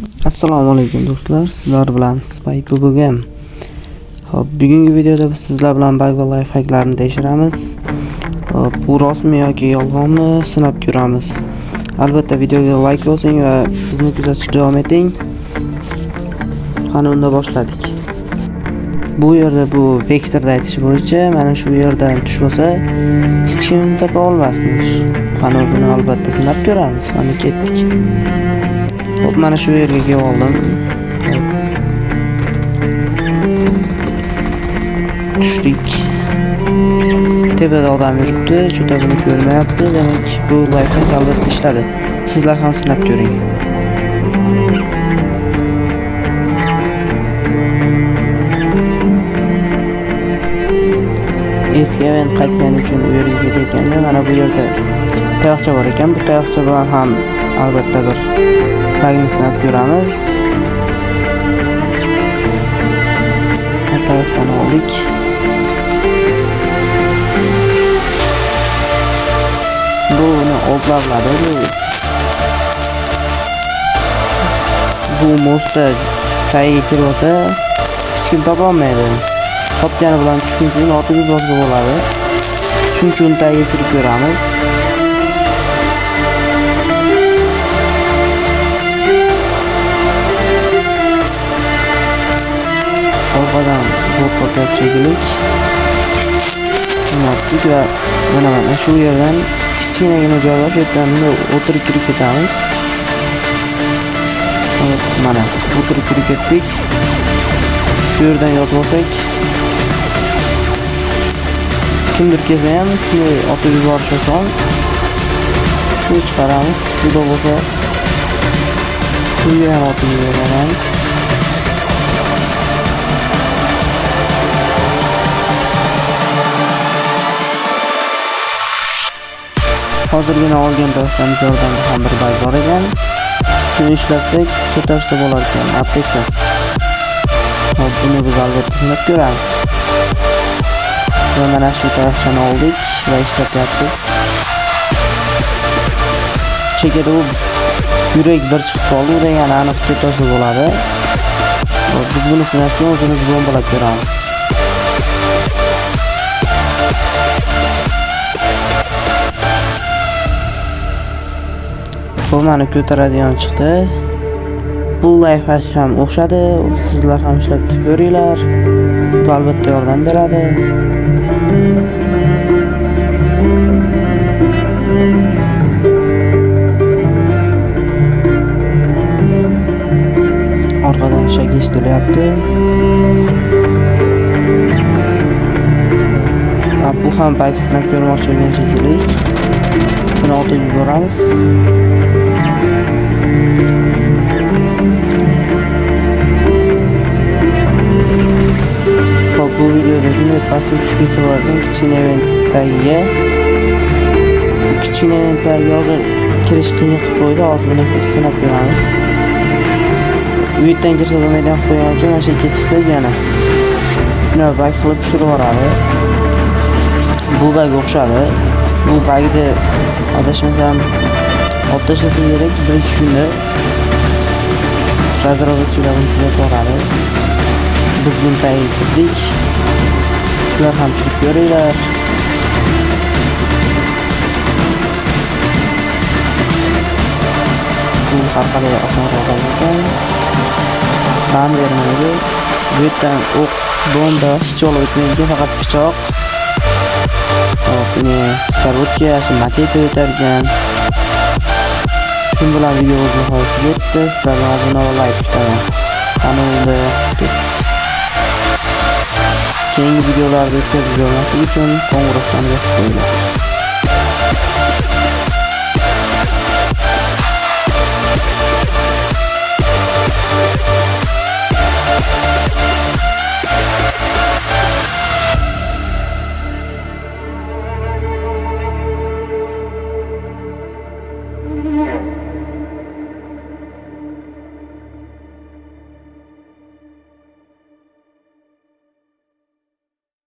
Assalomu alaykum do'stlar, sizlar bilan Spy bugun. Hop, bugungi videoda biz sizlar bilan bug va lifehacklarni tekshiramiz. Hop, bu rostmi yoki yolg'onmi sinab ko'ramiz. Albatta videoga like bosing va bizni kuzatishda davom eting. Qani unda boshladik. Bu yerda bu vektorda aytish bo'yicha mana shu yerdan tushmasa hech kim topa olmasmish. Qani buni albatta sinab ko'ramiz. Qani ketdik. Hop, mana shu yerga kelib oldim. Tushdik. Tepada odam yuribdi, cho'ta buni ko'rmayapti. Demak, bu lifehack albatta ishladi. Sizlar ham sinab ko'ring. Eski event qaytgani uchun u yerga ketayotganda mana bu yerda tayoqcha bor ekan. Bu tayoqcha bilan ham albatta bir bug'ni sinab ko'ramiz. Tayoqchani oldik. Buni oldlarladi. Bu mosta tagiga kirib olsa hech kim topa olmaydi. Topgani bilan tushkunchuni otib yuborsa bo'ladi. Tushkunchuni tagiga kirib ko'ramiz. Orqadan bo'rtqa chekilik yaptık va mana shu yerdan kichkinagina joy bor, shu yerdan o'tirib kirib ketamiz. Mana o'tirib kirib ketdik. Shu yerdan yotib olsak kimdir kelsa ham otib yuborish oson. Suv chiqaramiz. Suvda bo'lsa suvga ham otib yuboramiz. Hozirgina olgan tayoqchamiz yordamida ham bir bug bor ekan. Shuni ishlatsak ko'tarishda bo'lar ekan. Aptekamiz. Hop, buni biz albatta sinab ko'ramiz. Va mana shu tayoqchani oldik va ishlatyapmiz. Chekada u yurak bir chiqib qoldi, u degani aniq ko'tarsa bo'ladi. Biz buni sinashga o'zimiz bombalab ko'ramiz. Bu mani ko'taradigan chiqdi. Bu lifehack ham o'xshadi. Sizlar ham ishlab ko'ringlar. Bu albatta yordam beradi. Orqadan shak eshitilyapti. Bu ham bug sinab ko'rmoqchi bo'lgan shekilli. Buni otib yuboramiz. Bu videoda shunday pastga tushib ketsa bo'lgan kichkina event tagiga. Kichkina event tagiga hozir kirish qiyin qilib qo'ydi. Hozir buni sinab ko'ramiz. U yerdan kirsa bo'lmaydigan qilib qo'ygan uchun mana shu yerga chiqsak yana shuni bug qilib tushirib yuboradi. Bu bug o'xshadi. Bu bugni adashmasam olib tashlasa kerak, 1-2 kunda razrogatchilar buni tuzatib yuboradi. Biz buni tagiga kirdik. Sizlar ham kirib ko'ringlar. Bu har qalay osonroq ekan. Tan bermaydi. Bu yerdan o'q, bomba hech olib o'tmaydi, faqat pichoq. Buni skarotka, machete o'targan. Shu bilan videomiz nihoyasiga yetdi. Sizlardan obuna va like kutaman. Qani unda keyingi videolarda o'tkazib bermaslik uchun qo'ng'iroqchani bosib qo'yinglar.